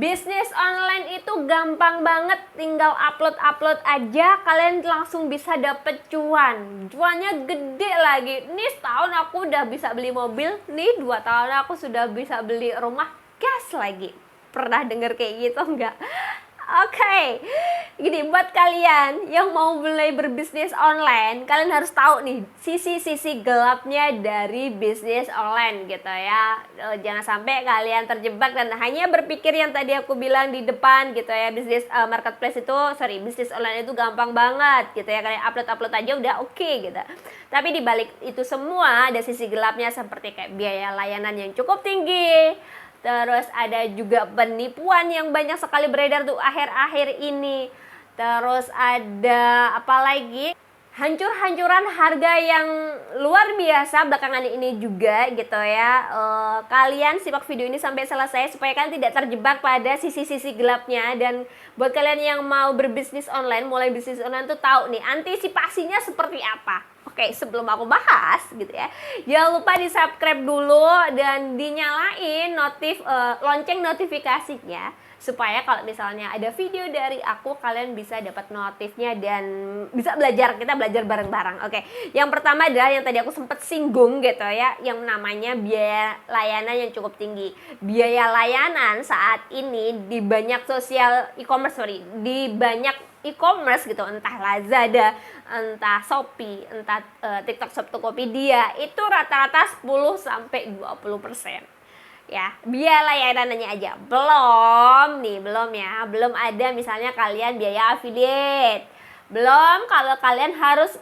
Bisnis online itu gampang banget, tinggal upload aja, kalian langsung bisa dapet cuan. Cuannya gede lagi. Nih setahun aku udah bisa beli mobil, nih 2 tahun aku sudah bisa beli rumah, gas lagi. Pernah denger kayak gitu nggak? Oke, gini buat kalian yang mau mulai berbisnis online, kalian harus tahu nih sisi-sisi gelapnya dari bisnis online gitu ya. Jangan sampai kalian terjebak dan hanya berpikir yang tadi aku bilang di depan gitu ya, bisnis marketplace itu, bisnis online itu gampang banget gitu ya, kalian upload aja udah oke gitu. Tapi di balik itu semua ada sisi gelapnya seperti kayak biaya layanan yang cukup tinggi. Terus ada juga penipuan yang banyak sekali beredar tuh akhir-akhir ini. Terus ada apa lagi? Hancur-hancuran harga yang luar biasa belakangan ini juga gitu ya. Kalian simak video ini sampai selesai supaya kalian tidak terjebak pada sisi-sisi gelapnya. Dan buat kalian yang mau berbisnis online, mulai bisnis online tuh tahu nih antisipasinya seperti apa. Oke, sebelum aku bahas gitu ya, jangan lupa di subscribe dulu dan dinyalain lonceng notifikasinya supaya kalau misalnya ada video dari aku kalian bisa dapat notifnya dan bisa kita belajar bareng-bareng. Oke, yang pertama adalah yang tadi aku sempat singgung gitu ya, yang namanya biaya layanan yang cukup tinggi. Biaya layanan saat ini di banyak di banyak e-commerce gitu, entah Lazada, entah Shopee, entah TikTok Shop, Tokopedia, itu rata-rata 10-20%. Ya, biaya layanannya aja. Belum ada misalnya kalian biaya affiliate. Belum kalau kalian harus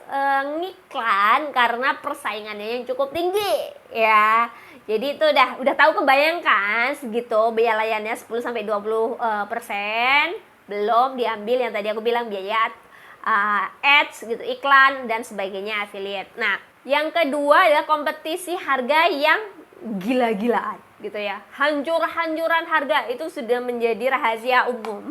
ngiklan karena persaingannya yang cukup tinggi, ya. Jadi itu udah tahu, kebayangkan segitu biaya layanannya 10-20%. Belum diambil yang tadi aku bilang biaya ads gitu, iklan dan sebagainya, affiliate. Nah, yang kedua adalah kompetisi harga yang gila-gilaan gitu ya. Hancur-hancuran harga itu sudah menjadi rahasia umum.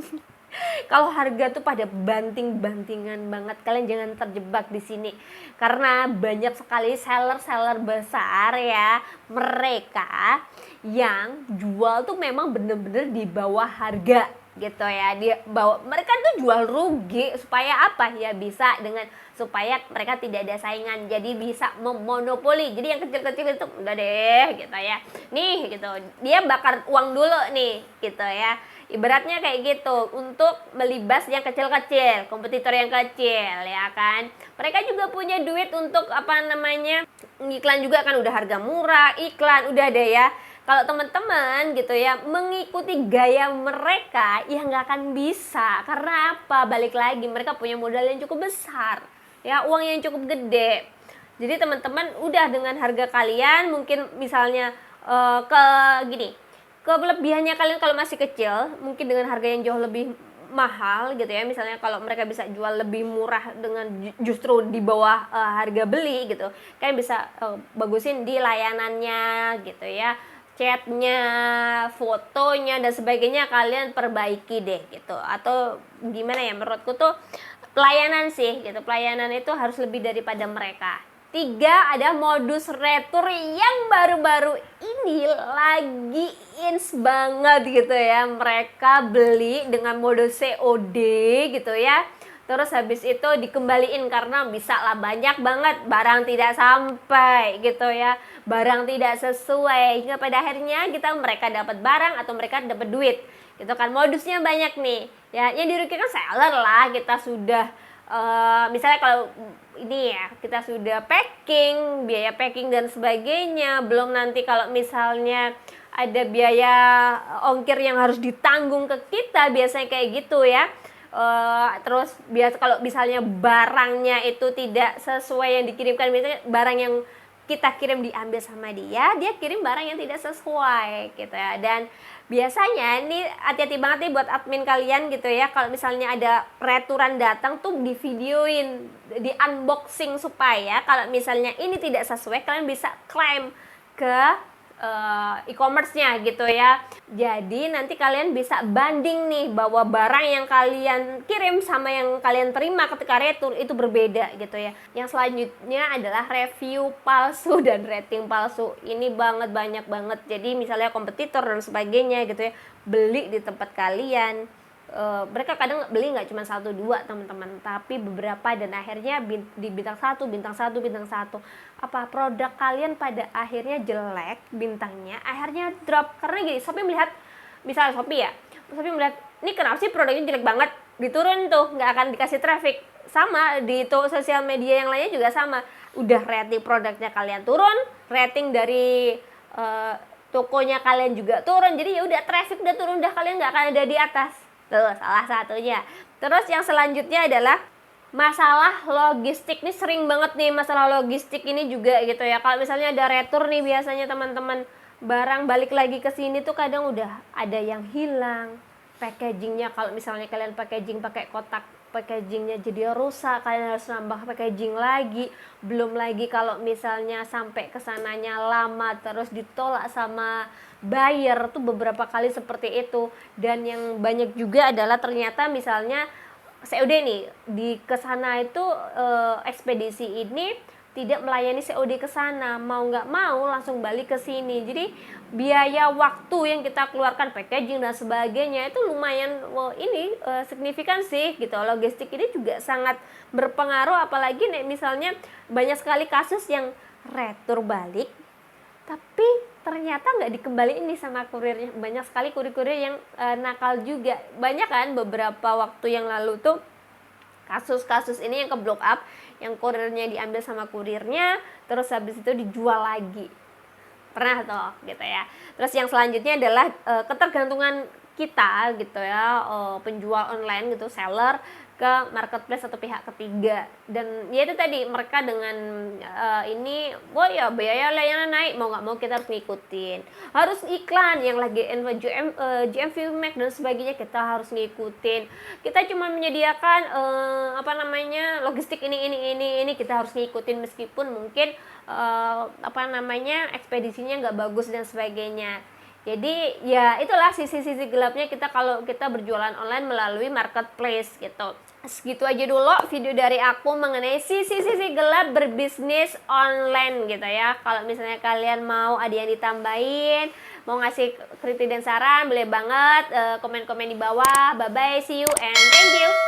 Kalau harga tuh pada banting-bantingan banget, kalian jangan terjebak di sini karena banyak sekali seller-seller besar ya, mereka yang jual tuh memang bener-bener di bawah harga gitu ya. Mereka tuh jual rugi supaya apa ya, supaya mereka tidak ada saingan, jadi bisa memonopoli. Jadi yang kecil-kecil itu udah deh gitu ya, nih gitu, dia bakar uang dulu nih gitu ya, ibaratnya kayak gitu, untuk melibas yang kecil-kecil, kompetitor yang kecil ya kan. Mereka juga punya duit untuk iklan juga kan, udah harga murah, iklan udah deh ya. Kalau teman-teman gitu ya mengikuti gaya mereka, ya nggak akan bisa. Karena apa? Balik lagi, mereka punya modal yang cukup besar, ya, uang yang cukup gede. Jadi teman-teman udah dengan harga kalian mungkin misalnya kelebihannya kalian kalau masih kecil, mungkin dengan harga yang jauh lebih mahal gitu ya. Misalnya kalau mereka bisa jual lebih murah dengan justru di bawah harga beli gitu, kalian bisa bagusin di layanannya gitu ya, chatnya, fotonya dan sebagainya kalian perbaiki deh gitu. Atau gimana ya, menurutku tuh pelayanan itu harus lebih daripada mereka. 3 ada modus retur yang baru-baru ini lagi ins banget gitu ya. Mereka beli dengan modus COD gitu ya, terus habis itu dikembaliin karena bisa lah banyak banget barang tidak sampai gitu ya, barang tidak sesuai, hingga pada akhirnya mereka dapat barang atau mereka dapat duit gitu kan. Modusnya banyak nih ya, yang dirugikan seller lah. Kita sudah misalnya kalau ini ya, kita sudah packing, biaya packing dan sebagainya, belum nanti kalau misalnya ada biaya ongkir yang harus ditanggung ke kita, biasanya kayak gitu ya. Terus kalau misalnya barangnya itu tidak sesuai yang dikirimkan, misalnya barang yang kita kirim diambil sama dia kirim barang yang tidak sesuai gitu ya. Dan biasanya ini hati-hati banget nih buat admin kalian gitu ya, kalau misalnya ada returan datang tuh di videoin, di unboxing, supaya kalau misalnya ini tidak sesuai kalian bisa klaim ke e-commerce-nya gitu ya. Jadi nanti kalian bisa banding nih bahwa barang yang kalian kirim sama yang kalian terima ketika retur itu berbeda gitu ya. Yang selanjutnya adalah review palsu dan rating palsu. Ini banyak banget. Jadi misalnya kompetitor dan sebagainya gitu ya, beli di tempat kalian. Mereka kadang beli nggak cuma 1-2 teman-teman, tapi beberapa, dan akhirnya di bintang 1 apa produk kalian pada akhirnya jelek bintangnya, akhirnya drop karena gini. Shopee melihat, misalnya Shopee melihat ini kenapa sih produknya jelek banget, diturun tuh, nggak akan dikasih traffic. Sama di sosial media yang lainnya juga sama, udah rating produknya kalian turun, rating dari tokonya kalian juga turun, jadi ya udah traffic udah turun, udah kalian nggak akan ada di atas. Tuh salah satunya. Terus yang selanjutnya adalah masalah logistik. Ini sering banget nih masalah logistik ini juga gitu ya. Kalau misalnya ada retur nih, biasanya teman-teman barang balik lagi ke sini tuh kadang udah ada yang hilang. Packagingnya, kalau misalnya kalian packaging pakai kotak, packagingnya jadi rusak, kalian harus nambah packaging lagi. Belum lagi kalau misalnya sampai kesananya lama terus ditolak sama buyer, tuh beberapa kali seperti itu. Dan yang banyak juga adalah ternyata misalnya COD nih di kesana itu ekspedisi ini tidak melayani COD ke sana, mau nggak mau langsung balik ke sini. Jadi biaya waktu yang kita keluarkan, packaging dan sebagainya itu lumayan signifikan sih gitu. Logistik ini juga sangat berpengaruh, apalagi nih misalnya banyak sekali kasus yang retur balik tapi ternyata nggak dikembaliin nih sama kurirnya. Banyak sekali kurir-kurir yang nakal juga. Banyak kan beberapa waktu yang lalu tuh kasus-kasus ini yang ke blow up, yang kurirnya diambil sama kurirnya, terus habis itu dijual lagi. Pernah toh gitu ya. Terus yang selanjutnya adalah ketergantungan kita gitu ya, penjual online gitu, seller ke marketplace atau pihak ketiga. Dan ya itu tadi, mereka dengan biaya layanan naik, mau nggak mau kita harus ngikutin. Harus iklan yang lagi GMV Max dan sebagainya, kita harus ngikutin. Kita cuma menyediakan logistik ini kita harus ngikutin, meskipun mungkin ekspedisinya nggak bagus dan sebagainya. Jadi ya itulah sisi-sisi gelapnya kita kalau kita berjualan online melalui marketplace gitu. Segitu aja dulu video dari aku mengenai sisi-sisi gelap berbisnis online gitu ya. Kalau misalnya kalian mau ada yang ditambahin, mau ngasih kritik dan saran, boleh banget komen-komen di bawah. Bye bye, see you and thank you.